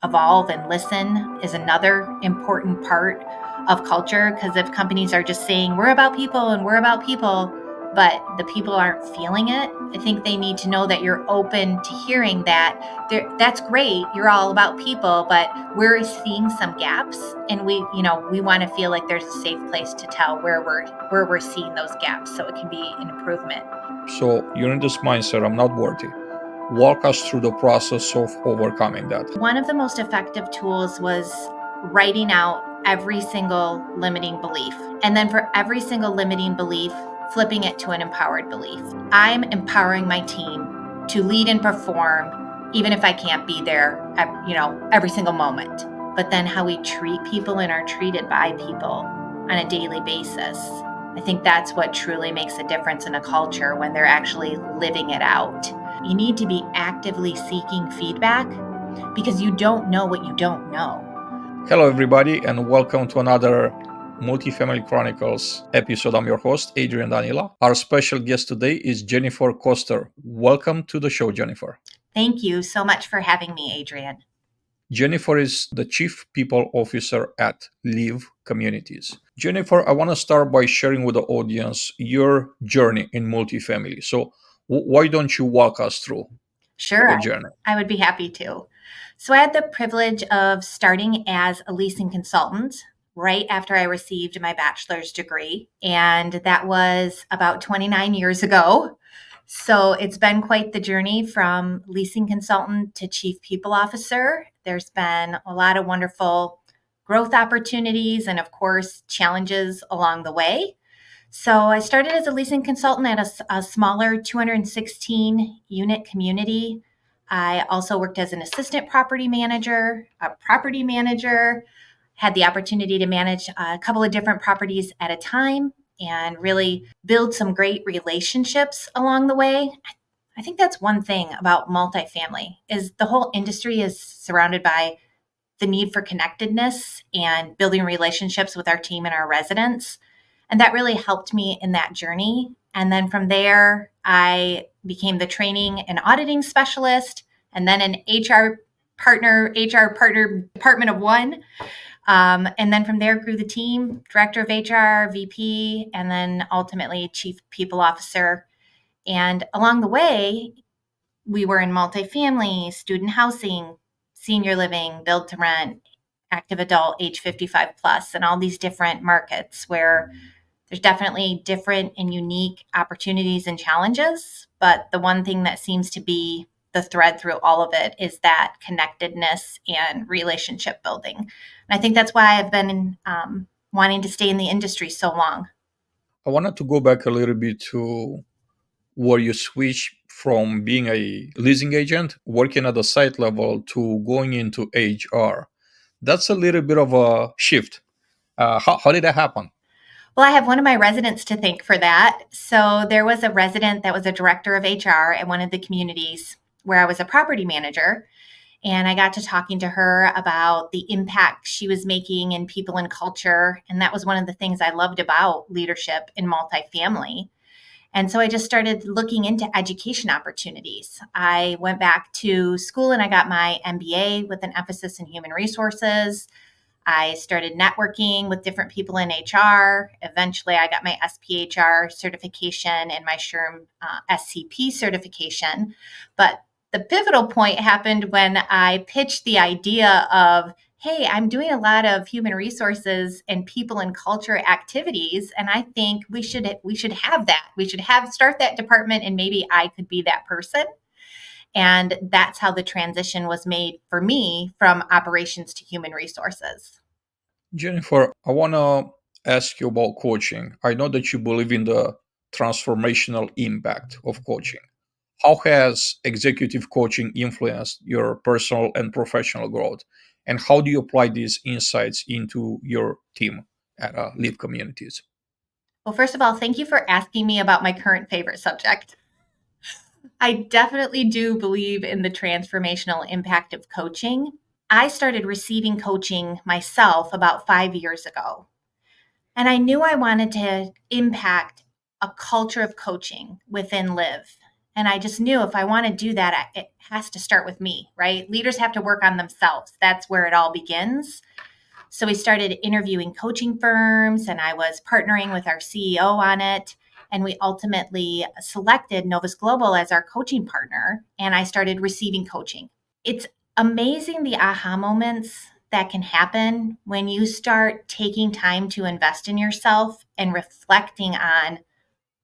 evolve and listen is another important part of culture, because if companies are just saying we're about people and we're about people, but the people aren't feeling it, I think they need to know that you're open to hearing that. That's great, you're all about people, but we're seeing some gaps, and we want to feel like there's a safe place to tell where we're seeing those gaps, so it can be an improvement. So you're in this mindset, I'm not worthy. Walk us through the process of overcoming that. One of the most effective tools was writing out every single limiting belief. And then for every single limiting belief, flipping it to an empowered belief. I'm empowering my team to lead and perform, even if I can't be there every single moment. But then how we treat people and are treated by people on a daily basis. I think that's what truly makes a difference in a culture, when they're actually living it out. You need to be actively seeking feedback, because you don't know what you don't know. Hello, everybody, and welcome to another Multifamily Chronicles episode. I'm your host, Adrian Danila. Our special guest today is Jennifer Koster. Welcome to the show, Jennifer. Thank you so much for having me, Adrian. Jennifer is the Chief People Officer at Liv Communities. Jennifer, I want to start by sharing with the audience your journey in multifamily. So why don't you walk us through Sure, the journey? I would be happy to. So I had the privilege of starting as a leasing consultant right after I received my bachelor's degree, and that was about 29 years ago. So it's been quite the journey from leasing consultant to chief people officer. There's been a lot of wonderful growth opportunities and, of course, challenges along the way. So I started as a leasing consultant at a smaller 216 unit community. I also worked as an assistant property manager, had the opportunity to manage a couple of different properties at a time and really build some great relationships along the way. I think that's one thing about multifamily, is the whole industry is surrounded by the need for connectedness and building relationships with our team and our residents. And that really helped me in that journey. And then from there, I became the training and auditing specialist, and then an HR partner, department of one. And then from there, grew the team, director of HR, VP, and then ultimately chief people officer. And along the way, we were in multifamily, student housing, senior living, build to rent, active adult, age 55 plus, and all these different markets where there's definitely different and unique opportunities and challenges. But the one thing that seems to be the thread through all of it is that connectedness and relationship building. And I think that's why I've been wanting to stay in the industry so long. I wanted to go back a little bit to where you switch from being a leasing agent, working at the site level, to going into HR. That's a little bit of a shift. How did that happen? Well, I have one of my residents to thank for that. So there was a resident that was a director of HR at one of the communities where I was a property manager. And I got to talking to her about the impact she was making in people and culture. And that was one of the things I loved about leadership in multifamily. And so I just started looking into education opportunities. I went back to school and I got my MBA with an emphasis in human resources. I started networking with different people in HR. Eventually, I got my SPHR certification and my SHRM SCP certification. But the pivotal point happened when I pitched the idea of, hey, I'm doing a lot of human resources and people and culture activities, and I think we should have that. We should start that department, and maybe I could be that person. And that's how the transition was made for me from operations to human resources. Jennifer, I want to ask you about coaching. I know that you believe in the transformational impact of coaching. How has executive coaching influenced your personal and professional growth? And how do you apply these insights into your team at Liv Communities? Well, first of all, thank you for asking me about my current favorite subject. I definitely do believe in the transformational impact of coaching. I started receiving coaching myself about 5 years ago, and I knew I wanted to impact a culture of coaching within Liv. And I just knew if I want to do that, it has to start with me, right? Leaders have to work on themselves. That's where it all begins. So we started interviewing coaching firms, and I was partnering with our CEO on it. And we ultimately selected Novus Global as our coaching partner, and I started receiving coaching. It's amazing the aha moments that can happen when you start taking time to invest in yourself and reflecting on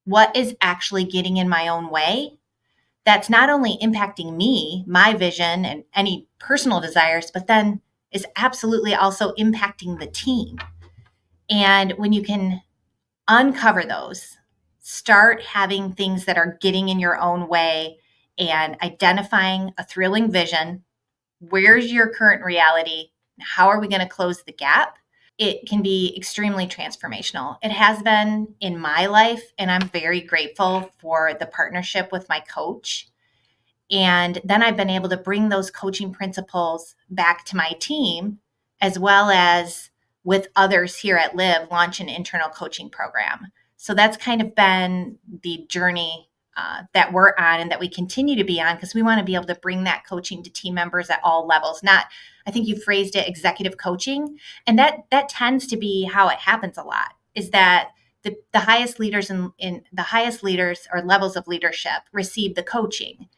what is actually getting in my own way. That's not only impacting me, my vision, and any personal desires, but then is absolutely also impacting the team. And when you can uncover those, start having things that are getting in your own way and identifying a thrilling vision. Where's your current reality? How are we going to close the gap? It can be extremely transformational. It has been in my life, and I'm very grateful for the partnership with my coach. And then I've been able to bring those coaching principles back to my team, as well as with others here at Liv, launch an internal coaching program. So that's kind of been the journey that we're on and that we continue to be on, because we want to be able to bring that coaching to team members at all levels. Not, I think you phrased it, executive coaching, and that tends to be how it happens a lot. Is that the highest leaders in the highest leaders or levels of leadership receive the coaching,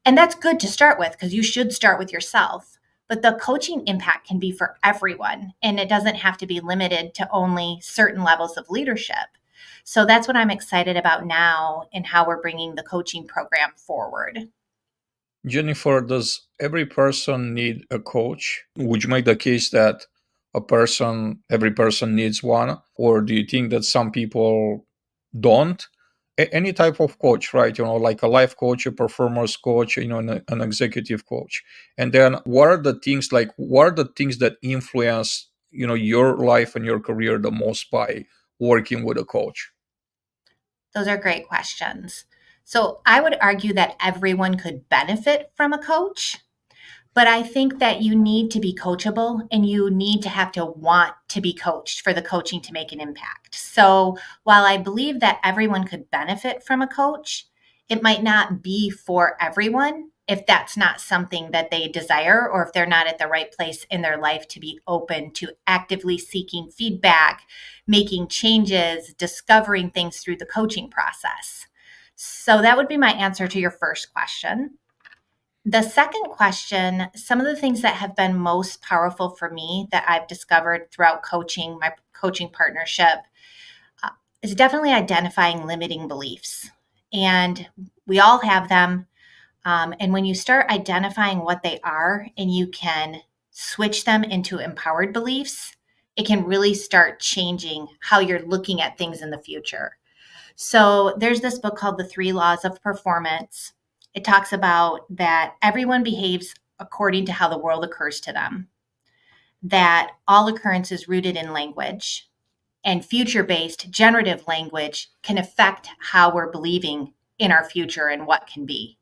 and that's good to start with, because you should start with yourself. But the coaching impact can be for everyone, and it doesn't have to be limited to only certain levels of leadership. So that's what I'm excited about now and how we're bringing the coaching program forward. Jennifer, does every person need a coach? Would you make the case that every person needs one? Or do you think that some people don't? Any type of coach, right? Like a life coach, a performance coach, an executive coach. And then what are the things that influence, your life and your career the most by working with a coach? Those are great questions. So I would argue that everyone could benefit from a coach. But I think that you need to be coachable, and you need to have to want to be coached for the coaching to make an impact. So while I believe that everyone could benefit from a coach, it might not be for everyone if that's not something that they desire, or if they're not at the right place in their life to be open to actively seeking feedback, making changes, discovering things through the coaching process. So that would be my answer to your first question. The second question, some of the things that have been most powerful for me that I've discovered throughout coaching, my coaching partnership, uh, is definitely identifying limiting beliefs. And we all have them. And when you start identifying what they are and you can switch them into empowered beliefs, it can really start changing how you're looking at things in the future. So there's this book called The Three Laws of Performance. It talks about that everyone behaves according to how the world occurs to them, that all occurrence is rooted in language, and future based generative language can affect how we're believing in our future and what can be.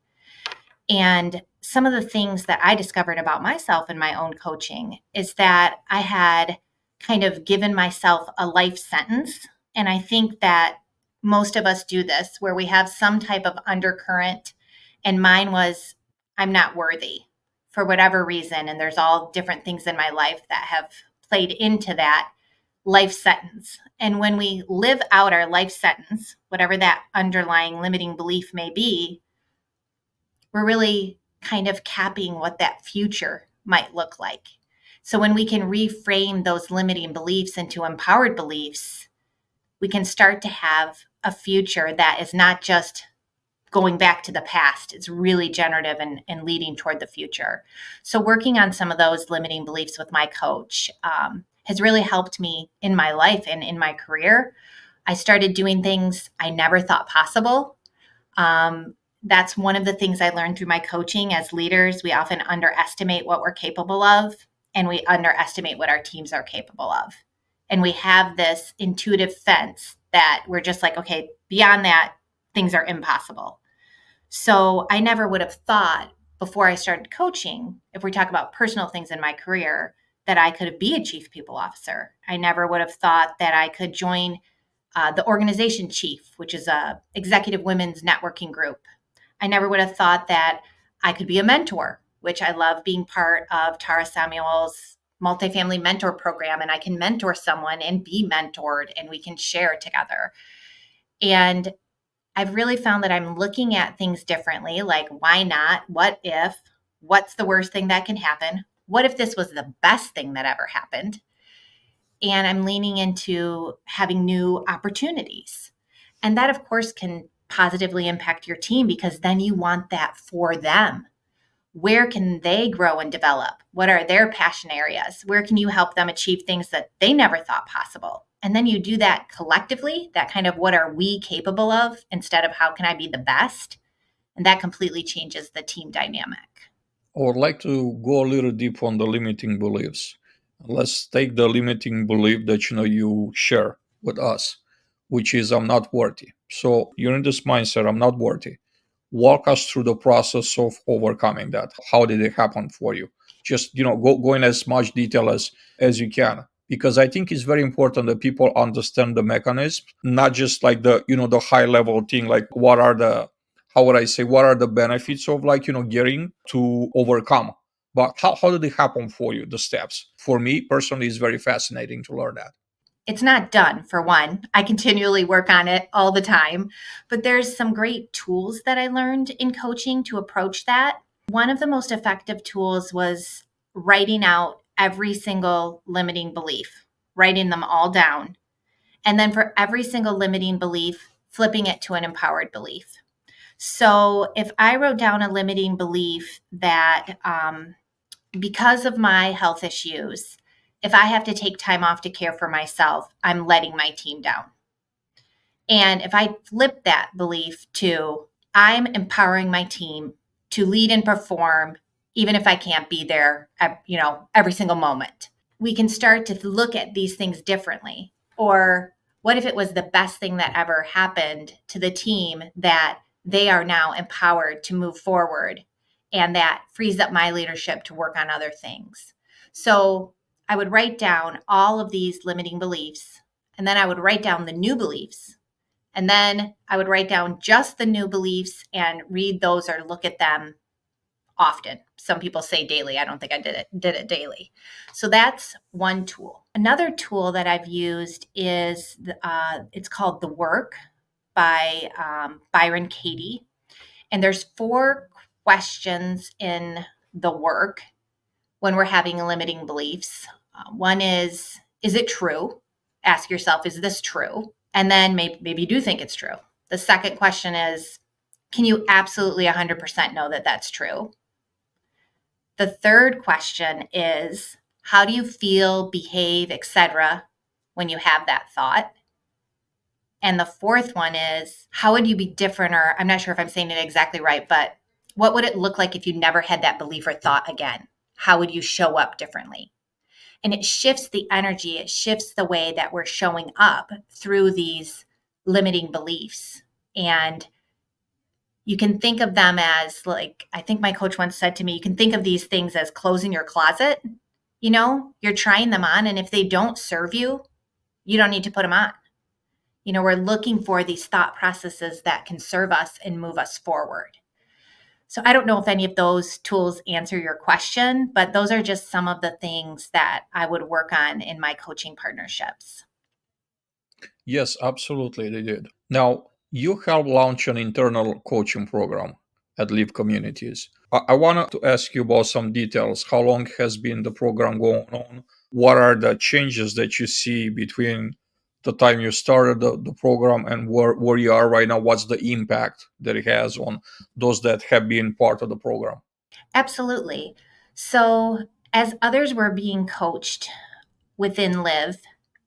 And some of the things that I discovered about myself in my own coaching is that I had kind of given myself a life sentence. And I think that most of us do this, where we have some type of undercurrent. And mine was, I'm not worthy for whatever reason. And there's all different things in my life that have played into that life sentence. And when we live out our life sentence, whatever that underlying limiting belief may be, we're really kind of capping what that future might look like. So when we can reframe those limiting beliefs into empowered beliefs, we can start to have a future that is not just going back to the past. It's really generative and leading toward the future. So working on some of those limiting beliefs with my coach has really helped me in my life and in my career. I started doing things I never thought possible. Um, that's one of the things I learned through my coaching. As leaders, we often underestimate what we're capable of, and we underestimate what our teams are capable of. And we have this intuitive fence that we're just like, okay, beyond that, things are impossible. So I never would have thought before I started coaching, if we talk about personal things in my career, that I could be a chief people officer. I never would have thought that I could join the organization chief, which is a executive women's networking group. I never would have thought that I could be a mentor, which I love being part of Tara Samuel's multifamily mentor program. And I can mentor someone and be mentored and we can share together. And I've really found that I'm looking at things differently. Like, why not? What if? What's the worst thing that can happen? What if this was the best thing that ever happened? And I'm leaning into having new opportunities. And that, of course, can positively impact your team because then you want that for them. Where can they grow and develop? What are their passion areas? Where can you help them achieve things that they never thought possible? And then you do that collectively, that kind of what are we capable of instead of how can I be the best? And that completely changes the team dynamic. I would like to go a little deep on the limiting beliefs. Let's take the limiting belief that you share with us, which is I'm not worthy. So you're in this mindset, I'm not worthy. Walk us through the process of overcoming that. How did it happen for you? Just go in as much detail as you can, because I think it's very important that people understand the mechanism, not just like the high level thing, like what are the, how would I say, what are the benefits of like getting to overcome, but how did it happen for you, the steps. For me personally, it's very fascinating to learn that. It's not done, for one. I continually work on it all the time, but there's some great tools that I learned in coaching to approach that. One of the most effective tools was writing out every single limiting belief, writing them all down. And then for every single limiting belief, flipping it to an empowered belief. So if I wrote down a limiting belief that because of my health issues, if I have to take time off to care for myself, I'm letting my team down. And if I flip that belief to I'm empowering my team to lead and perform, even if I can't be there, every single moment, we can start to look at these things differently. Or what if it was the best thing that ever happened to the team that they are now empowered to move forward and that frees up my leadership to work on other things? So I would write down all of these limiting beliefs and then I would write down the new beliefs. And then I would write down just the new beliefs and read those or look at them often. Some people say daily. I don't think I did it daily. So that's one tool. Another tool that I've used is it's called The Work by Byron Katie. And there's 4 questions in The Work when we're having limiting beliefs. One is it true? Ask yourself, is this true? And then maybe you do think it's true. The second question is, can you absolutely 100% know that that's true? The third question is, how do you feel, behave, etc. when you have that thought? And the fourth one is, how would you be different? Or I'm not sure if I'm saying it exactly right, but what would it look like if you never had that belief or thought again? How would you show up differently? And it shifts the energy, it shifts the way that we're showing up through these limiting beliefs. And you can think of them as, like, I think my coach once said to me, you can think of these things as clothes in your closet. You're trying them on, and if they don't serve you, you don't need to put them on. We're looking for these thought processes that can serve us and move us forward. So I don't know if any of those tools answer your question, but those are just some of the things that I would work on in my coaching partnerships. Yes, absolutely, they did. Now, you helped launch an internal coaching program at Liv Communities. I wanted to ask you about some details. How long has been the program going on? What are the changes that you see between the time you started the program and where you are right now? What's the impact that it has on those that have been part of the program? Absolutely. So, as others were being coached within Live,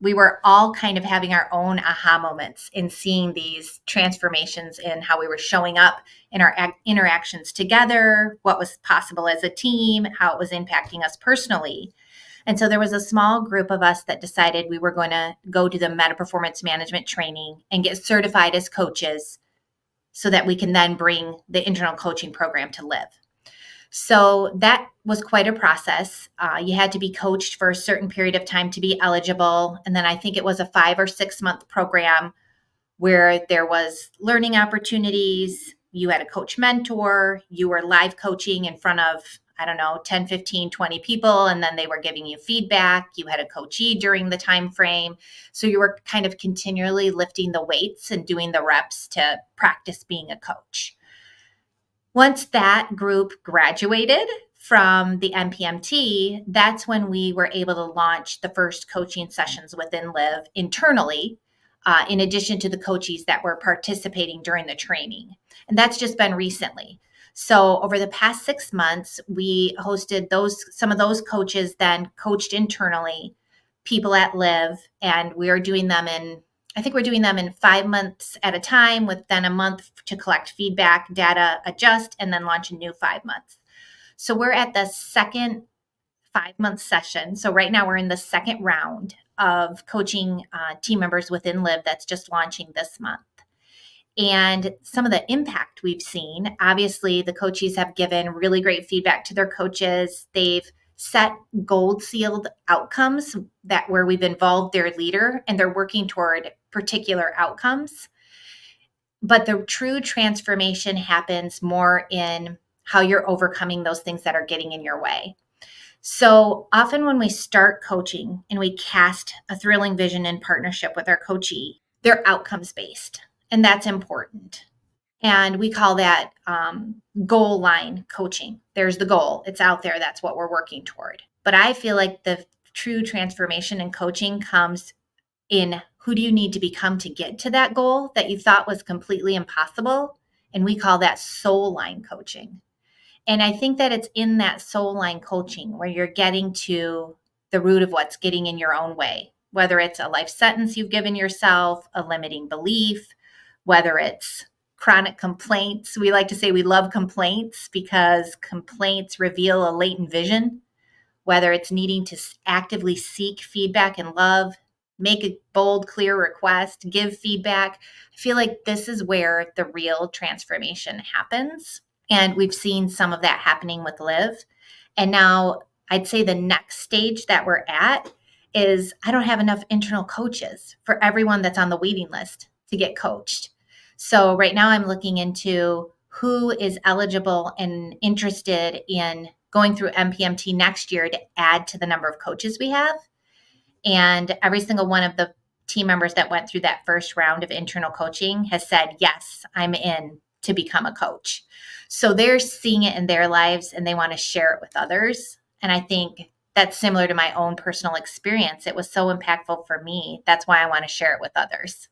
we were all kind of having our own aha moments in seeing these transformations in how we were showing up in our interactions together, what was possible as a team, how it was impacting us personally. And so there was a small group of us that decided we were going to go to the meta performance management training and get certified as coaches so that we can then bring the internal coaching program to Live. So that was quite a process. You had to be coached for a certain period of time to be eligible. And then I think it was a 5 or 6 month program where there was learning opportunities. you had a coach mentor, you were live coaching in front of, I don't know, 10, 15, 20 people, and then they were giving you feedback. You had a coachee during the time frame. So you were kind of continually lifting the weights and doing the reps to practice being a coach. Once that group graduated from the MPMT, that's when we were able to launch the first coaching sessions within Liv internally, in addition to the coachees that were participating during the training. And that's just been recently. So over the past 6 months, we hosted some of those coaches then coached internally people at Liv, and we are doing them in, I think we're doing them in 5 months at a time, with then a month to collect feedback, data, adjust, and then launch a new 5 months. So we're at the second 5 month session. So right now we're in the second round of coaching team members within Liv that's just launching this month. And some of the impact we've seen, obviously, the coaches have given really great feedback to their coaches. They've set gold sealed outcomes that where we've involved their leader and they're working toward particular outcomes. But the true transformation happens more in how you're overcoming those things that are getting in your way. So often when we start coaching and we cast a thrilling vision in partnership with our coachee, they're outcomes based, and that's important. And we call that goal line coaching. There's the goal, it's out there, that's what we're working toward. But I feel like the true transformation in coaching comes in who do you need to become to get to that goal that you thought was completely impossible. And we call that soul line coaching. And I think that it's in that soul line coaching where you're getting to the root of what's getting in your own way, whether it's a life sentence you've given yourself, a limiting belief, whether it's chronic complaints. We like to say we love complaints because complaints reveal a latent vision, whether it's needing to actively seek feedback and love, make a bold, clear request, give feedback. I feel like this is where the real transformation happens. And we've seen some of that happening with Liv. And now I'd say the next stage that we're at is I don't have enough internal coaches for everyone that's on the waiting list to get coached. So right now I'm looking into who is eligible and interested in going through MPMT next year to add to the number of coaches we have. And every single one of the team members that went through that first round of internal coaching has said, yes, I'm in to become a coach. So they're seeing it in their lives and they want to share it with others. And I think that's similar to my own personal experience. It was so impactful for me. That's why I want to share it with others.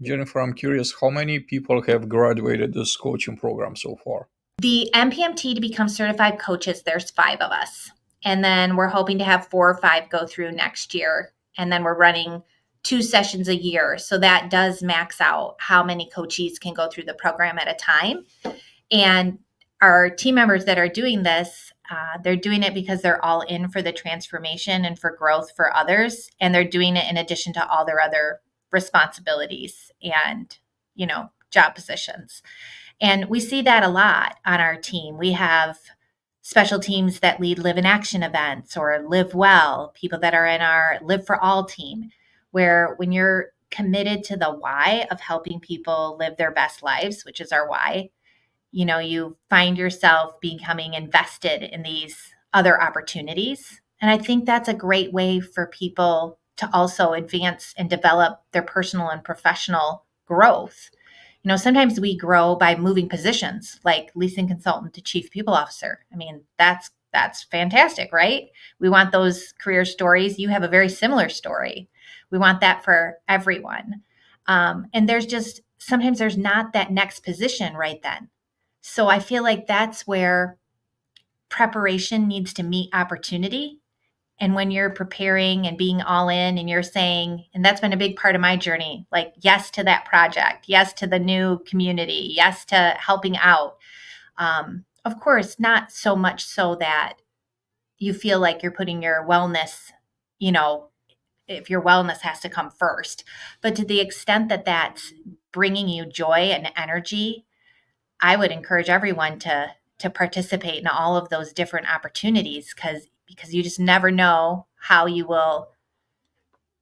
Jennifer, I'm curious, how many people have graduated this coaching program so far? The MPMT to become certified coaches, there's 5 of us. And then we're hoping to have 4 or 5 go through next year. And then we're running 2 sessions a year. So that does max out how many coachees can go through the program at a time. And our team members that are doing this, they're doing it because they're all in for the transformation and for growth for others. And they're doing it in addition to all their other responsibilities and, job positions. And we see that a lot on our team. We have special teams that lead Live in Action events or Live Well, people that are in our Live for All team, where when you're committed to the why of helping people live their best lives, which is our why, you find yourself becoming invested in these other opportunities. And I think that's a great way for people to also advance and develop their personal and professional growth. Sometimes we grow by moving positions, like leasing consultant to chief people officer. I mean, that's fantastic, right? We want those career stories. You have a very similar story. We want that for everyone. And sometimes there's not that next position right then. So I feel like that's where preparation needs to meet opportunity. And when you're preparing and being all in and you're saying, and that's been a big part of my journey, like yes to that project, yes to the new community, yes to helping out. Of course, not so much so that you feel like you're putting your wellness, if your wellness has to come first, but to the extent that that's bringing you joy and energy, I would encourage everyone to participate in all of those different opportunities because you just never know how you will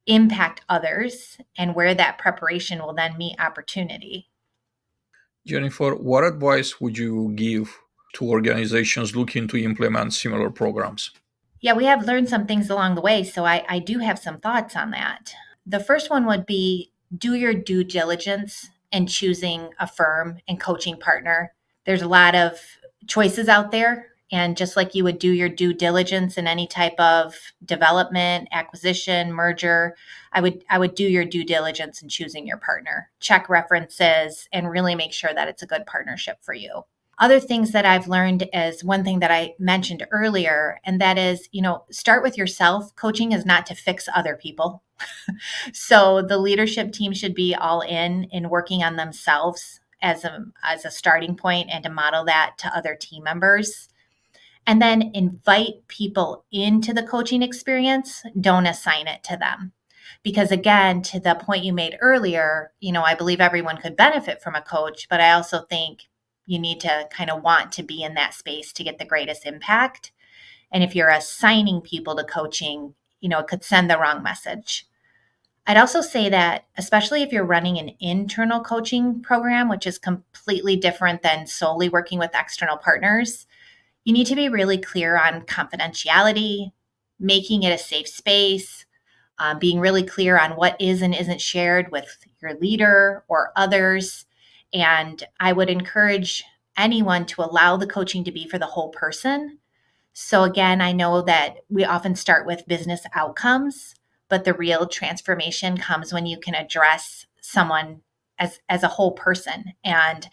impact others and where that preparation will then meet opportunity. Jennifer, what advice would you give to organizations looking to implement similar programs? Yeah, we have learned some things along the way, so I do have some thoughts on that. The first one would be do your due diligence in choosing a firm and coaching partner. There's a lot of choices out there. And just like you would do your due diligence in any type of development, acquisition, merger, I would do your due diligence in choosing your partner. Check references and really make sure that it's a good partnership for you. Other things that I've learned is one thing that I mentioned earlier, and that is, start with yourself. Coaching is not to fix other people. So the leadership team should be all in working on themselves as a starting point and to model that to other team members. And then invite people into the coaching experience, don't assign it to them. Because again, to the point you made earlier, I believe everyone could benefit from a coach, but I also think you need to kind of want to be in that space to get the greatest impact. And if you're assigning people to coaching, it could send the wrong message. I'd also say that, especially if you're running an internal coaching program, which is completely different than solely working with external partners, you need to be really clear on confidentiality, making it a safe space, being really clear on what is and isn't shared with your leader or others. And I would encourage anyone to allow the coaching to be for the whole person. So, again, I know that we often start with business outcomes, but the real transformation comes when you can address someone as a whole person. And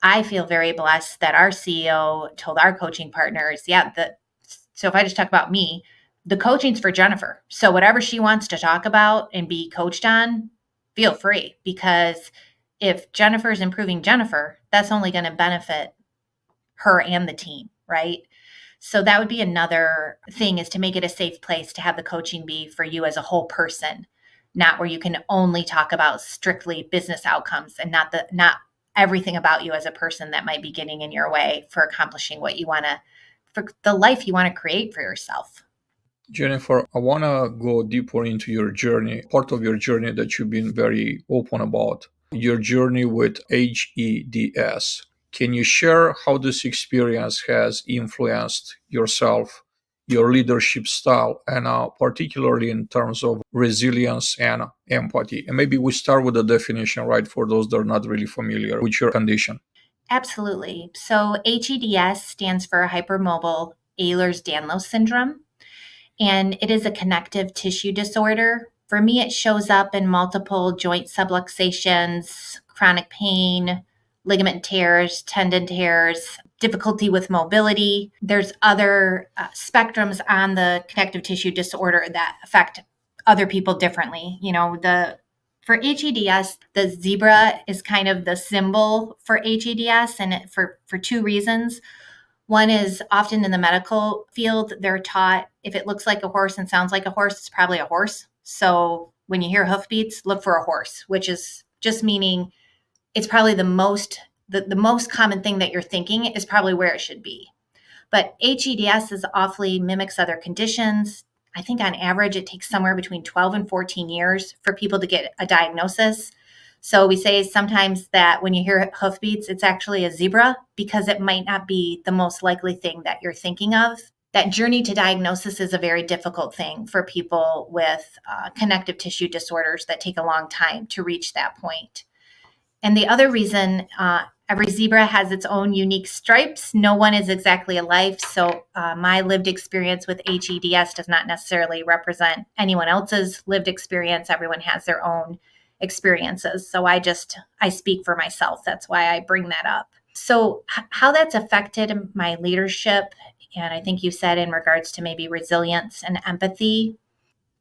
I feel very blessed that our CEO told our coaching partners, so if I just talk about me, the coaching's for Jennifer. So whatever she wants to talk about and be coached on, feel free, because if Jennifer's improving Jennifer, that's only going to benefit her and the team, right? So that would be another thing, is to make it a safe place to have the coaching be for you as a whole person, not where you can only talk about strictly business outcomes and not everything about you as a person that might be getting in your way for accomplishing what you want to, for the life you want to create for yourself. Jennifer, I want to go deeper into your journey, part of your journey that you've been very open about, your journey with HEDS. Can you share how this experience has influenced yourself, your leadership style, and particularly in terms of resilience and empathy? And maybe we start with the definition, right, for those that are not really familiar with your condition. Absolutely. So HEDS stands for hypermobile Ehlers-Danlos syndrome, and it is a connective tissue disorder. For me, it shows up in multiple joint subluxations, chronic pain, ligament tears, tendon tears, difficulty with mobility. There's other spectrums on the connective tissue disorder that affect other people differently. The for HEDS, the zebra is kind of the symbol for HEDS, and for two reasons. One is, often in the medical field, they're taught if it looks like a horse and sounds like a horse, it's probably a horse. So when you hear hoofbeats, look for a horse, which is just meaning it's probably the most common thing that you're thinking is probably where it should be. But HEDS is awfully mimics other conditions. I think on average it takes somewhere between 12 and 14 years for people to get a diagnosis. So we say sometimes that when you hear hoofbeats, it's actually a zebra, because it might not be the most likely thing that you're thinking of. That journey to diagnosis is a very difficult thing for people with connective tissue disorders that take a long time to reach that point. And the other reason, every zebra has its own unique stripes. No one is exactly alike. So my lived experience with HEDS does not necessarily represent anyone else's lived experience. Everyone has their own experiences. So I speak for myself. That's why I bring that up. So how that's affected my leadership, and I think you said in regards to maybe resilience and empathy.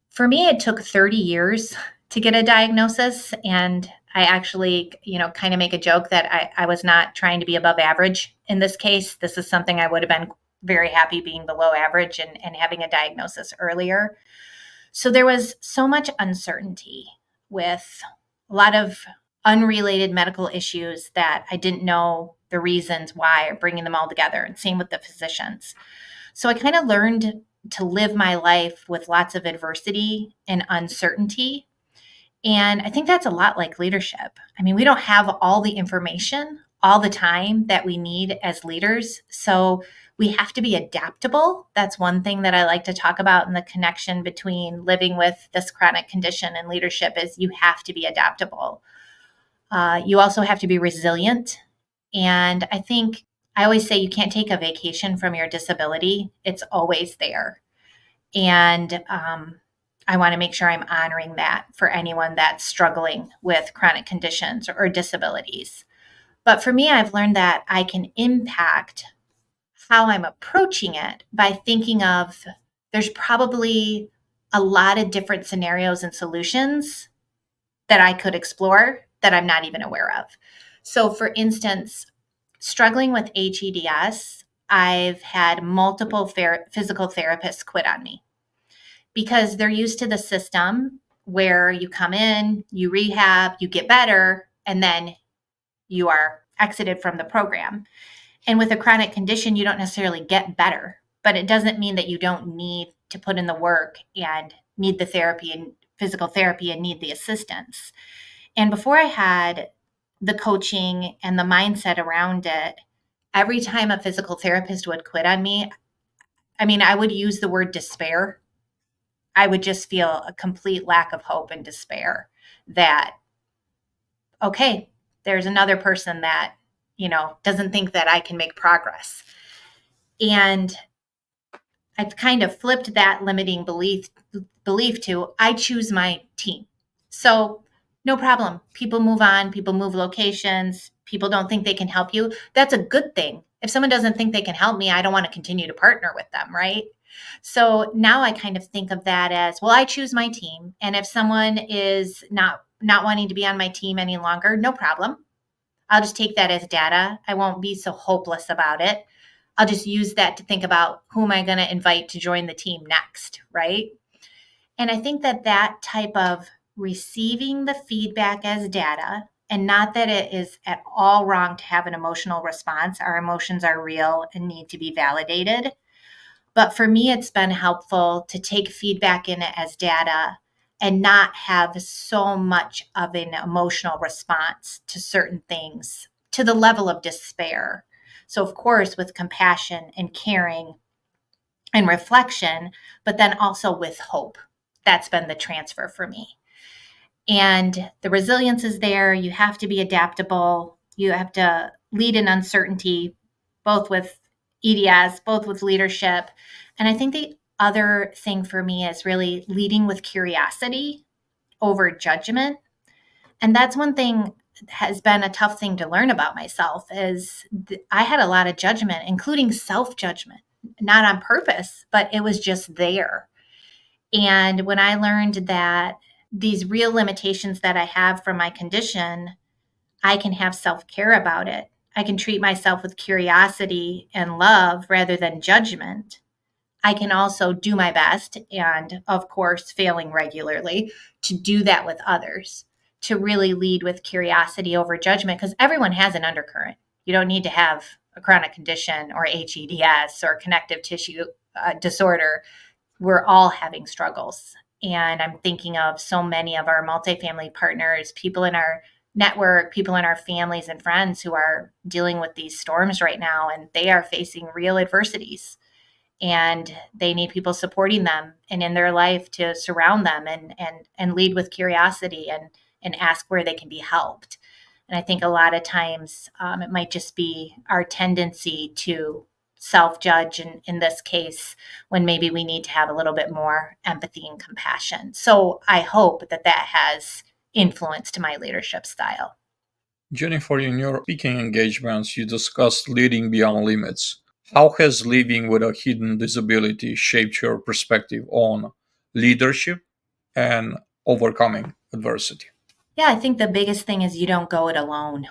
For me, it took 30 years to get a diagnosis. And I actually, kind of make a joke that I was not trying to be above average in this case. This is something I would have been very happy being below average and having a diagnosis earlier. So there was so much uncertainty with a lot of unrelated medical issues that I didn't know the reasons why, or bringing them all together, and same with the physicians. So I kind of learned to live my life with lots of adversity and uncertainty. And I think that's a lot like leadership. I mean, we don't have all the information all the time that we need as leaders. So we have to be adaptable. That's one thing that I like to talk about in the connection between living with this chronic condition and leadership is you have to be adaptable. You also have to be resilient. And I think I always say you can't take a vacation from your disability. It's always there. And I want to make sure I'm honoring that for anyone that's struggling with chronic conditions or disabilities. But for me, I've learned that I can impact how I'm approaching it by thinking of there's probably a lot of different scenarios and solutions that I could explore that I'm not even aware of. So, for instance, struggling with HEDS, I've had multiple physical therapists quit on me because they're used to the system where you come in, you rehab, you get better, and then you are exited from the program. And with a chronic condition, you don't necessarily get better, but it doesn't mean that you don't need to put in the work and need the therapy and physical therapy and need the assistance. And before I had the coaching and the mindset around it, every time a physical therapist would quit on me, I mean, I would use the word despair. I would just feel a complete lack of hope and despair that, okay, there's another person that, doesn't think that I can make progress. And I've kind of flipped that limiting belief to I choose my team. So no problem. People move on, people move locations, people don't think they can help you. That's a good thing. If someone doesn't think they can help me, I don't want to continue to partner with them, right? So now I kind of think of that as, well, I choose my team. And if someone is not wanting to be on my team any longer, no problem. I'll just take that as data. I won't be so hopeless about it. I'll just use that to think about who am I going to invite to join the team next, right? And I think that that type of receiving the feedback as data, and not that it is at all wrong to have an emotional response, our emotions are real and need to be validated. But for me, it's been helpful to take feedback in it as data and not have so much of an emotional response to certain things to the level of despair. So, of course, with compassion and caring and reflection, but then also with hope. That's been the transfer for me. And the resilience is there. You have to be adaptable. You have to lead in uncertainty, both with EDS, both with leadership. And I think the other thing for me is really leading with curiosity over judgment. And that's one thing has been a tough thing to learn about myself is I had a lot of judgment, including self-judgment, not on purpose, but it was just there. And when I learned that these real limitations that I have from my condition, I can have self care about it. I can treat myself with curiosity and love rather than judgment. I can also do my best and, of course, failing regularly to do that with others, to really lead with curiosity over judgment because everyone has an undercurrent. You don't need to have a chronic condition or HEDS or connective tissue disorder. We're all having struggles. And I'm thinking of so many of our multifamily partners, people in our network, people in our families and friends who are dealing with these storms right now, and they are facing real adversities. And they need people supporting them and in their life to surround them and lead with curiosity and ask where they can be helped. And I think a lot of times it might just be our tendency to self judge, in this case, when maybe we need to have a little bit more empathy and compassion. So I hope that that has influenced my leadership style. Jennifer, in your speaking engagements, you discussed leading beyond limits. How has living with a hidden disability shaped your perspective on leadership and overcoming adversity? Yeah, I think the biggest thing is you don't go it alone.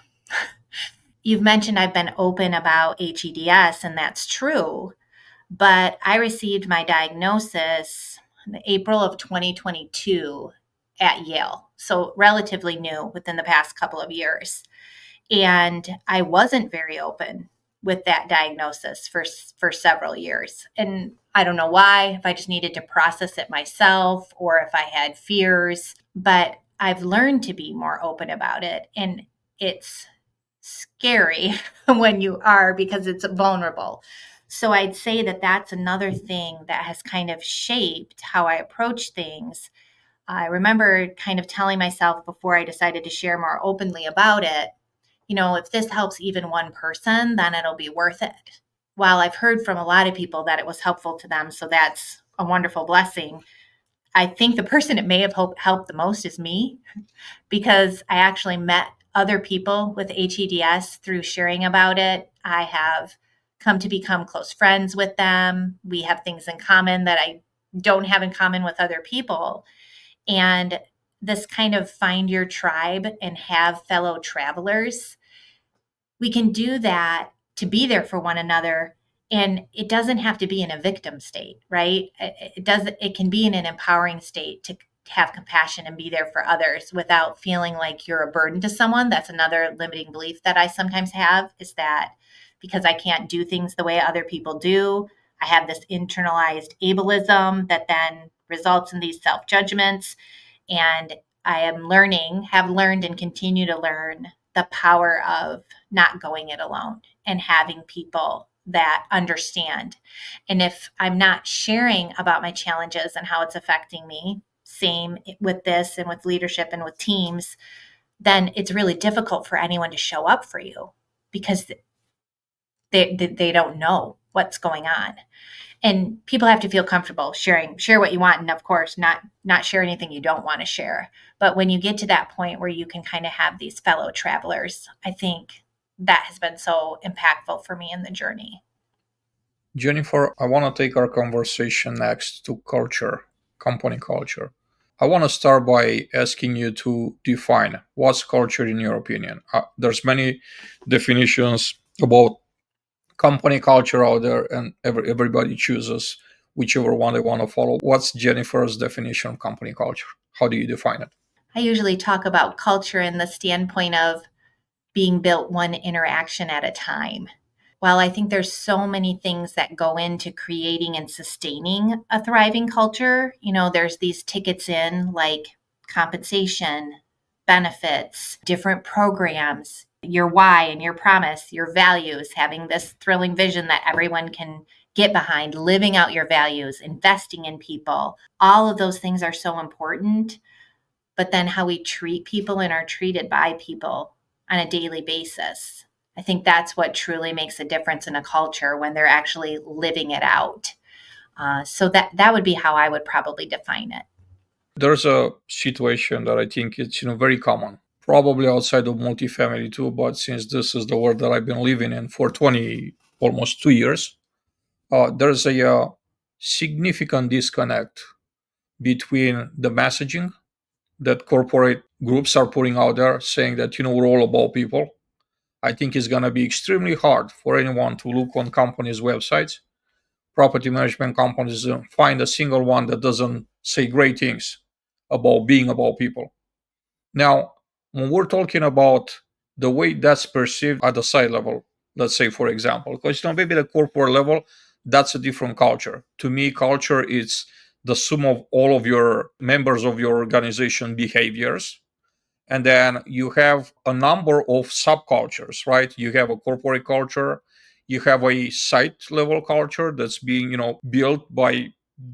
You've mentioned I've been open about HEDS, and that's true. But I received my diagnosis in April of 2022 at Yale. So relatively new within the past couple of years. And I wasn't very open with that diagnosis for several years. And I don't know why, if I just needed to process it myself or if I had fears, but I've learned to be more open about it. And it's scary when you are because it's vulnerable. So I'd say that that's another thing that has kind of shaped how I approach things. I remember kind of telling myself before I decided to share more openly about it, if this helps even one person, then it'll be worth it. While I've heard from a lot of people that it was helpful to them, so that's a wonderful blessing, I think the person it may have helped the most is me, because I actually met other people with HEDS through sharing about it. I have come to become close friends with them. We have things in common that I don't have in common with other people. And this kind of find your tribe and have fellow travelers, we can do that to be there for one another, and it doesn't have to be in a victim state, right? It can be in an empowering state to have compassion and be there for others without feeling like you're a burden to someone. That's another limiting belief that I sometimes have, is that because I can't do things the way other people do, I have this internalized ableism that then results in these self judgments. And I have learned, and continue to learn the power of not going it alone and having people that understand. And if I'm not sharing about my challenges and how it's affecting me, same with this and with leadership and with teams, then it's really difficult for anyone to show up for you because they don't know what's going on. And people have to feel comfortable share what you want, and of course not share anything you don't want to share. But when you get to that point where you can kind of have these fellow travelers, I think that has been so impactful for me in the journey. Jennifer, I want to take our conversation next to culture, company culture. I want to start by asking you to define what's culture in your opinion. There's many definitions about company culture out there, and everybody chooses whichever one they want to follow. What's Jennifer's definition of company culture? How do you define it? I usually talk about culture in the standpoint of being built one interaction at a time. While I think there's so many things that go into creating and sustaining a thriving culture, there's these tickets in like compensation, benefits, different programs, your why and your promise, your values, having this thrilling vision that everyone can get behind, living out your values, investing in people. All of those things are so important, but then how we treat people and are treated by people on a daily basis. I think that's what truly makes a difference in a culture, when they're actually living it out. So that would be how I would probably define it. There's a situation that I think it's very common, probably outside of multifamily too, but since this is the world that I've been living in for 20 almost 2 years, there's a significant disconnect between the messaging that corporate groups are putting out there, saying that we're all about people. I think it's going to be extremely hard for anyone to look on companies' websites, property management companies, find a single one that doesn't say great things about being about people. Now, when we're talking about the way that's perceived at the site level, let's say, for example, because maybe the corporate level, that's a different culture. To me, culture is the sum of all of your members of your organization behaviors, and then you have a number of subcultures, right? You have a corporate culture, you have a site level culture that's being built by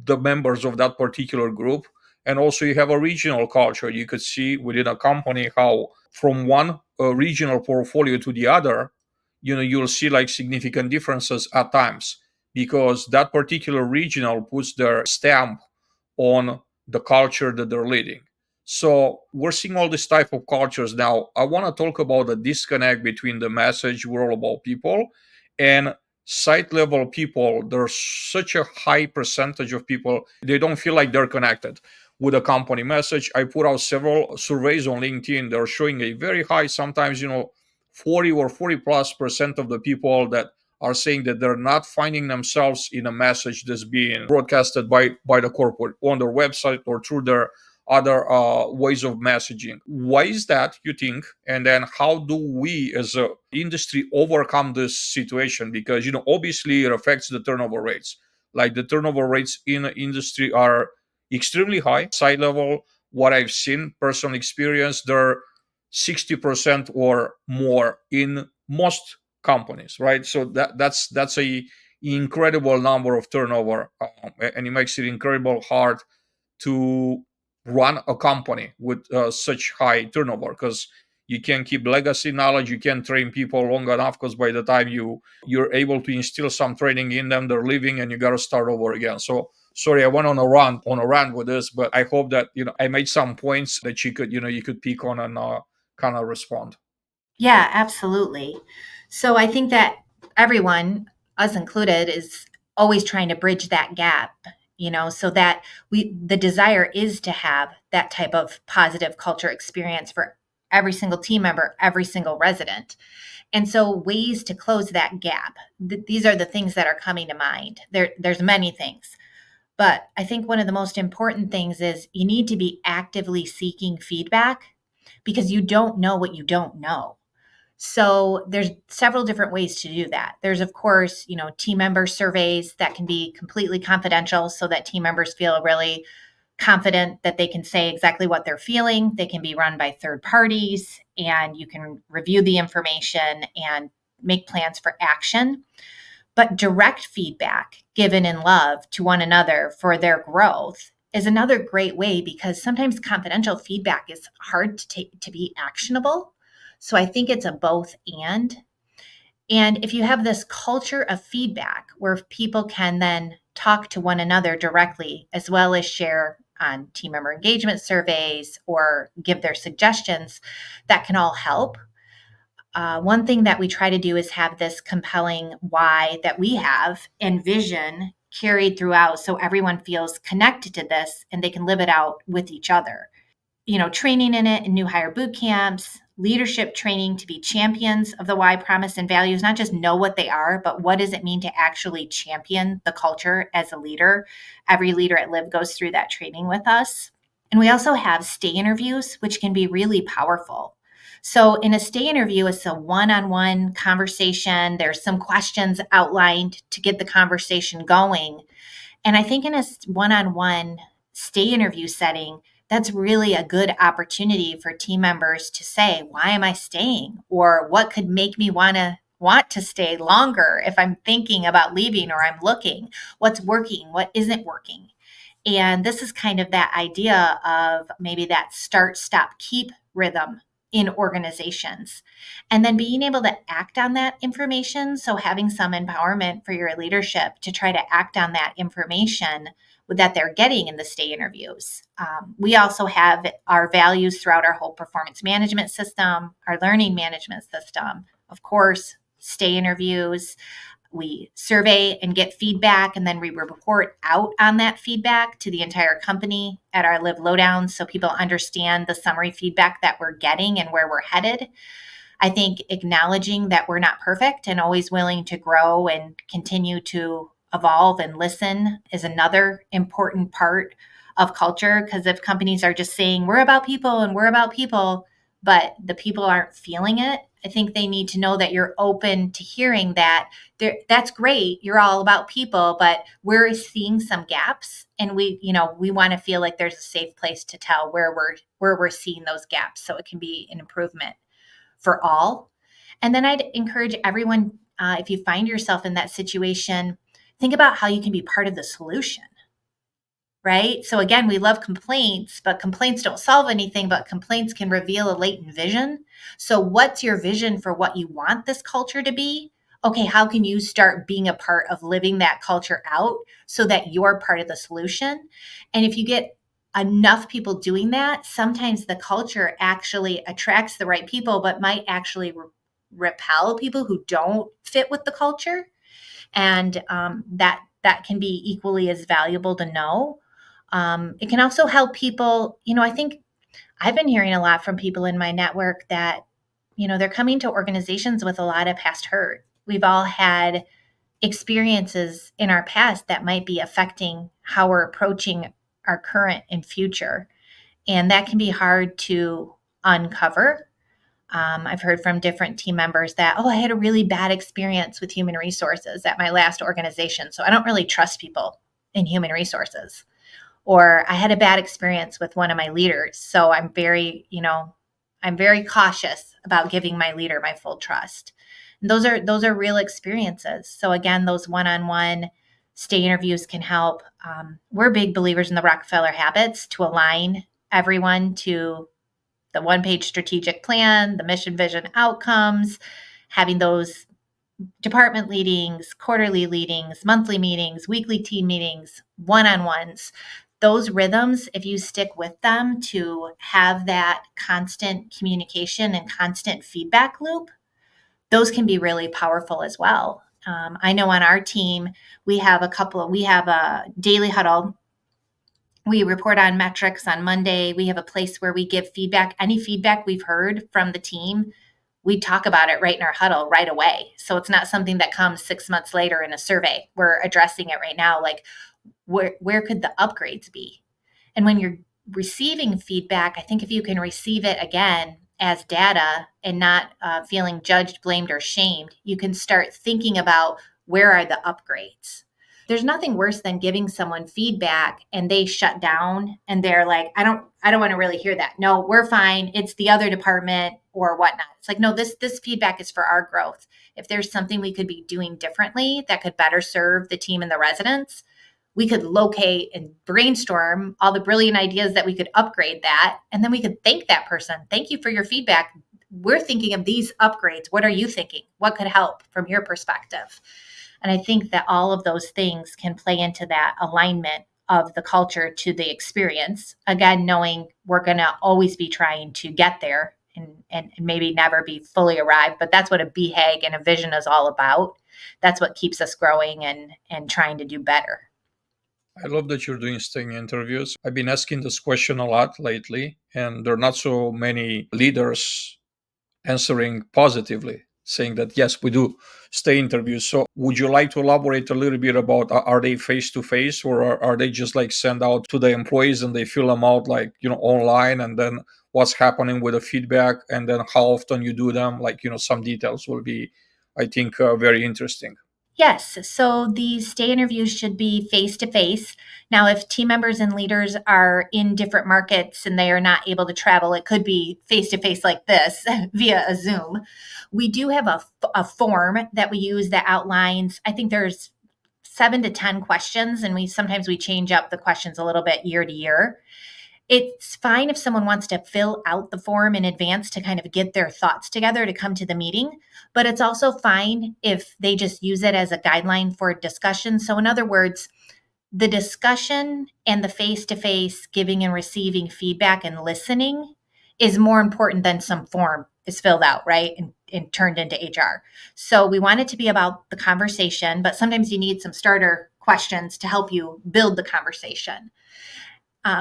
the members of that particular group, and also you have a regional culture. You could see within a company how from one regional portfolio to the other, you'll see like significant differences at times, because that particular regional puts their stamp on the culture that they're leading. So we're seeing all this type of cultures now. I want to talk about the disconnect between the message we're all about people and site level people. There's such a high percentage of people, they don't feel like they're connected with a company message. I put out several surveys on LinkedIn. They're showing a very high, sometimes 40 or 40+% of the people that are saying that they're not finding themselves in a message that's being broadcasted by the corporate on their website or through their other ways of messaging. Why is that, you think? And then how do we as a industry overcome this situation? Because obviously it affects the turnover rates. Like the turnover rates in the industry are extremely high. Side level, what I've seen, personal experience, they're 60% or more in most companies, right? So that's a incredible number of turnover, and it makes it incredible hard to run a company with such high turnover, because you can keep legacy knowledge, you can train people long enough, because by the time you're able to instill some training in them, they're leaving and you got to start over again. So sorry, I went on a rant with this, but I hope that I made some points that you could pick on and kind of respond. Yeah, absolutely. So I think that everyone, us included, is always trying to bridge that gap, so that the desire is to have that type of positive culture experience for every single team member, every single resident. And so ways to close that gap. These are the things that are coming to mind. There's many things. But I think one of the most important things is you need to be actively seeking feedback because you don't know what you don't know. So there's several different ways to do that. There's of course, team member surveys that can be completely confidential so that team members feel really confident that they can say exactly what they're feeling. They can be run by third parties and you can review the information and make plans for action. But direct feedback given in love to one another for their growth is another great way because sometimes confidential feedback is hard to be actionable. So I think it's a both and. And if you have this culture of feedback where people can then talk to one another directly, as well as share on team member engagement surveys or give their suggestions, that can all help. One thing that we try to do is have this compelling why that we have and vision carried throughout so everyone feels connected to this and they can live it out with each other. Training in it in new hire boot camps, leadership training to be champions of the why, promise, and values, not just know what they are, but what does it mean to actually champion the culture as a leader? Every leader at Liv goes through that training with us. And we also have stay interviews, which can be really powerful. So, in a stay interview, it's a one on one conversation. There's some questions outlined to get the conversation going. And I think in a one on one stay interview setting, that's really a good opportunity for team members to say, why am I staying? Or what could make me want to stay longer if I'm thinking about leaving or I'm looking? What's working? What isn't working? And this is kind of that idea of maybe that start, stop, keep rhythm in organizations. And then being able to act on that information. So having some empowerment for your leadership to try to act on that information that they're getting in the stay interviews. We also have our values throughout our whole performance management system, our learning management system, of course, stay interviews, we survey and get feedback, and then we report out on that feedback to the entire company at our Live Lowdown so people understand the summary feedback that we're getting and where we're headed. I think acknowledging that we're not perfect and always willing to grow and continue to evolve and listen is another important part of culture. Because if companies are just saying, we're about people and we're about people, but the people aren't feeling it, I think they need to know that you're open to hearing that. That's great. You're all about people, but we're seeing some gaps, and we want to feel like there's a safe place to tell where we're seeing those gaps, so it can be an improvement for all. And then I'd encourage everyone, if you find yourself in that situation, think about how you can be part of the solution, right? So again, we love complaints, but complaints don't solve anything, but complaints can reveal a latent vision. So what's your vision for what you want this culture to be? Okay, how can you start being a part of living that culture out so that you're part of the solution? And if you get enough people doing that, sometimes the culture actually attracts the right people, but might actually repel people who don't fit with the culture. And that can be equally as valuable to know. It can also help people. I think I've been hearing a lot from people in my network that, they're coming to organizations with a lot of past hurt. We've all had experiences in our past that might be affecting how we're approaching our current and future. And that can be hard to uncover. I've heard from different team members that, I had a really bad experience with human resources at my last organization. So I don't really trust people in human resources. Or I had a bad experience with one of my leaders. So I'm very, I'm very cautious about giving my leader my full trust. And those are real experiences. So again, those one-on-one stay interviews can help. We're big believers in the Rockefeller Habits to align everyone to the one-page strategic plan, the mission, vision, outcomes, having those department meetings, quarterly meetings, monthly meetings, weekly team meetings, one-on-ones. Those rhythms, if you stick with them to have that constant communication and constant feedback loop, those can be really powerful as well. I know on our team, we have a daily huddle. We report on metrics on Monday. We have a place where we give feedback. Any feedback we've heard from the team, we talk about it right in our huddle right away. So it's not something that comes 6 months later in a survey. We're addressing it right now. Like, where could the upgrades be? And when you're receiving feedback, I think if you can receive it again as data and not feeling judged, blamed, or shamed, you can start thinking about where are the upgrades. There's nothing worse than giving someone feedback and they shut down and they're like, I don't want to really hear that. No, we're fine. It's the other department or whatnot. It's like, no, this feedback is for our growth. If there's something we could be doing differently that could better serve the team and the residents, we could locate and brainstorm all the brilliant ideas that we could upgrade that. And then we could thank that person. Thank you for your feedback. We're thinking of these upgrades. What are you thinking? What could help from your perspective? And I think that all of those things can play into that alignment of the culture to the experience. Again, knowing we're going to always be trying to get there and maybe never be fully arrived, but that's what a BHAG and a vision is all about. That's what keeps us growing and trying to do better. I love that you're doing staying interviews. I've been asking this question a lot lately, and there are not so many leaders answering positively, saying that yes, we do stay interviews. So, would you like to elaborate a little bit about are they face to face, or are they just like sent out to the employees and they fill them out like online, and then what's happening with the feedback, and then how often you do them? Like some details will be, I think, very interesting. Yes. So the stay interviews should be face to face. Now, if team members and leaders are in different markets and they are not able to travel, it could be face to face like this via a Zoom. We do have a form that we use that outlines, I think there's 7 to 10 questions, and we change up the questions a little bit year to year. It's fine if someone wants to fill out the form in advance to kind of get their thoughts together to come to the meeting, but it's also fine if they just use it as a guideline for discussion. So, in other words, the discussion and the face to face giving and receiving feedback and listening is more important than some form is filled out, right? And turned into HR. So, we want it to be about the conversation, but sometimes you need some starter questions to help you build the conversation.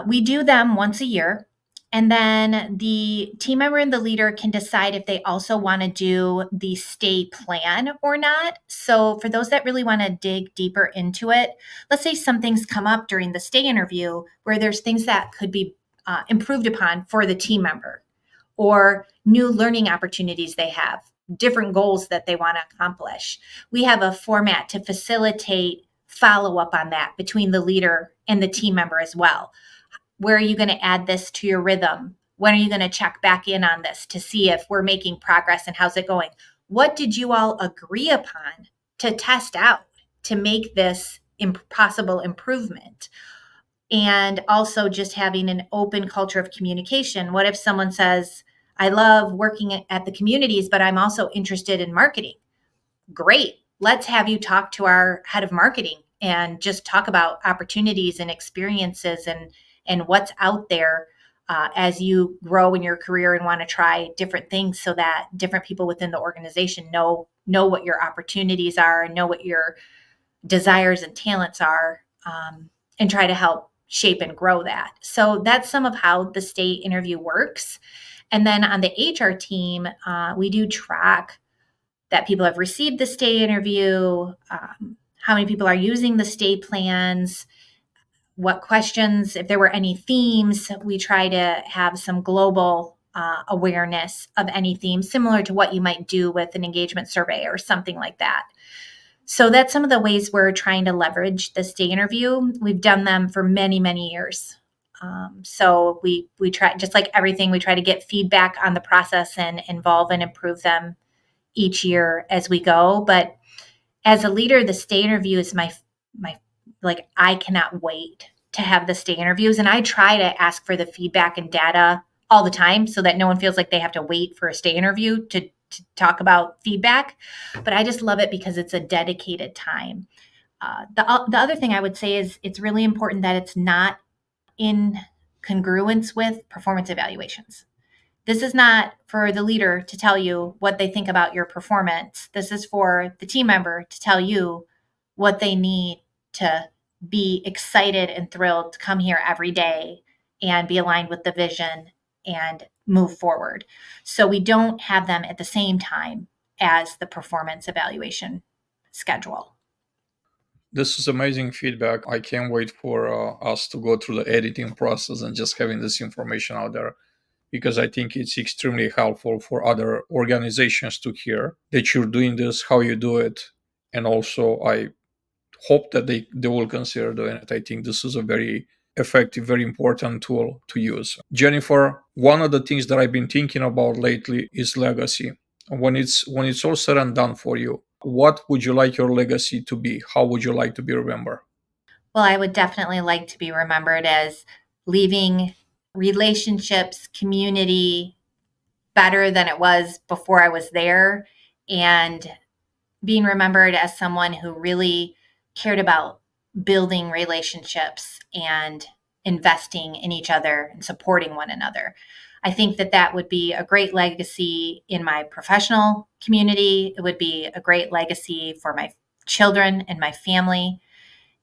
We do them once a year. And then the team member and the leader can decide if they also want to do the stay plan or not. So, for those that really want to dig deeper into it, let's say some things come up during the stay interview where there's things that could be improved upon for the team member or new learning opportunities they have, different goals that they want to accomplish. We have a format to facilitate follow up on that between the leader and the team member as well. Where are you going to add this to your rhythm? When are you going to check back in on this to see if we're making progress and how's it going? What did you all agree upon to test out to make this possible improvement? And also just having an open culture of communication. What if someone says, I love working at the communities, but I'm also interested in marketing? Great. Let's have you talk to our head of marketing and just talk about opportunities and experiences and what's out there as you grow in your career and want to try different things so that different people within the organization know what your opportunities are and know what your desires and talents are, and try to help shape and grow that. So that's some of how the state interview works. And then on the HR team, we do track that people have received the stay interview, how many people are using the stay plans, what questions, if there were any themes. We try to have some global awareness of any theme, similar to what you might do with an engagement survey or something like that. So that's some of the ways we're trying to leverage the stay interview. We've done them for many, many years. So we try, just like everything, we try to get feedback on the process and involve and improve them each year as we go. But as a leader, the stay interview is my like, I cannot wait to have the stay interviews, and I try to ask for the feedback and data all the time so that no one feels like they have to wait for a stay interview to talk about feedback. But I just love it because it's a dedicated time. The other thing I would say is it's really important that it's not in congruence with performance evaluations. This is not for the leader to tell you what they think about your performance. This is for the team member to tell you what they need to be excited and thrilled to come here every day and be aligned with the vision and move forward. So we don't have them at the same time as the performance evaluation schedule. This is amazing feedback. I can't wait for us to go through the editing process and just having this information out there, because I think it's extremely helpful for other organizations to hear that you're doing this, how you do it. And also, I hope that they will consider doing it. I think this is a very effective, very important tool to use. Jennifer, one of the things that I've been thinking about lately is legacy. When it's all said and done for you, what would you like your legacy to be? How would you like to be remembered? Well, I would definitely like to be remembered as leaving relationships, community better than it was before I was there, and being remembered as someone who really cared about building relationships and investing in each other and supporting one another. I think that that would be a great legacy in my professional community. It would be a great legacy for my children and my family.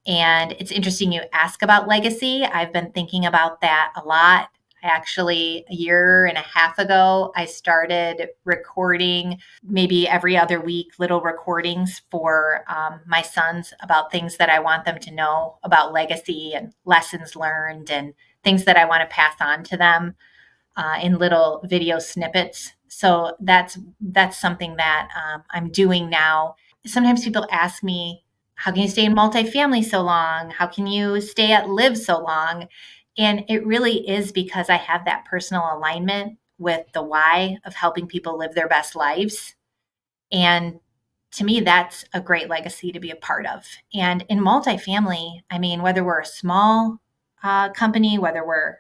And it's interesting you ask about legacy. I've been thinking about that a lot. I actually, a year and a half ago, I started recording maybe every other week little recordings for my sons about things that I want them to know about legacy and lessons learned and things that I want to pass on to them in little video snippets. So that's something that I'm doing now. Sometimes people ask me, how can you stay in multifamily so long? How can you stay at Liv so long? And it really is because I have that personal alignment with the why of helping people live their best lives. And to me, that's a great legacy to be a part of. And in multifamily, I mean, whether we're a small company, whether we're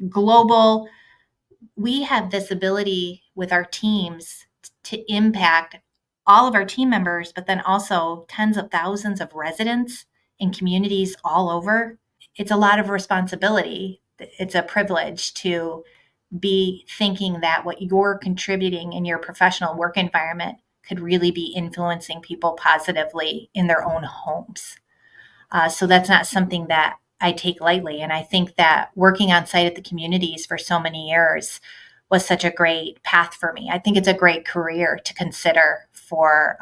global, we have this ability with our teams to impact all of our team members, but then also tens of thousands of residents in communities all over. It's a lot of responsibility. It's a privilege to be thinking that what you're contributing in your professional work environment could really be influencing people positively in their own homes. So that's not something that I take lightly. And I think that working on site at the communities for so many years was such a great path for me. I think it's a great career to consider for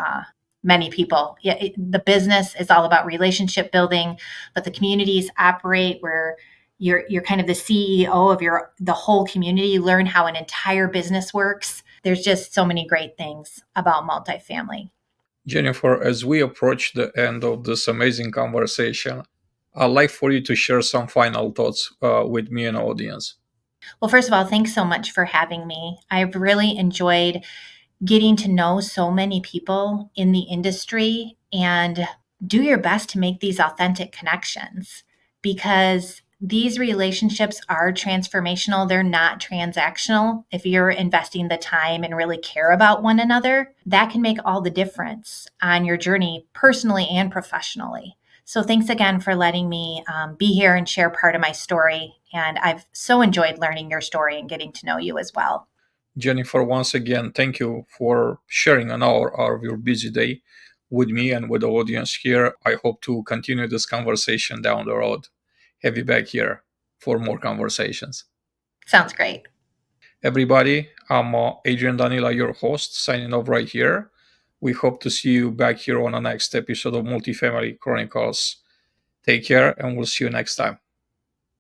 many people. Yeah, the business is all about relationship building, but the communities operate where you're kind of the CEO of the whole community. You learn how an entire business works. There's just so many great things about multifamily. Jennifer, as we approach the end of this amazing conversation, I'd like for you to share some final thoughts with me and audience. Well, first of all, thanks so much for having me. I've really enjoyed getting to know so many people in the industry, and do your best to make these authentic connections because these relationships are transformational. They're not transactional. If you're investing the time and really care about one another, that can make all the difference on your journey personally and professionally. So, thanks again for letting me be here and share part of my story. And I've so enjoyed learning your story and getting to know you as well. Jennifer, once again, thank you for sharing an hour of your busy day with me and with the audience here. I hope to continue this conversation down the road. Have you back here for more conversations. Sounds great. Everybody, I'm Adrian Danila, your host, signing off right here. We hope to see you back here on the next episode of Multifamily Chronicles. Take care, and we'll see you next time.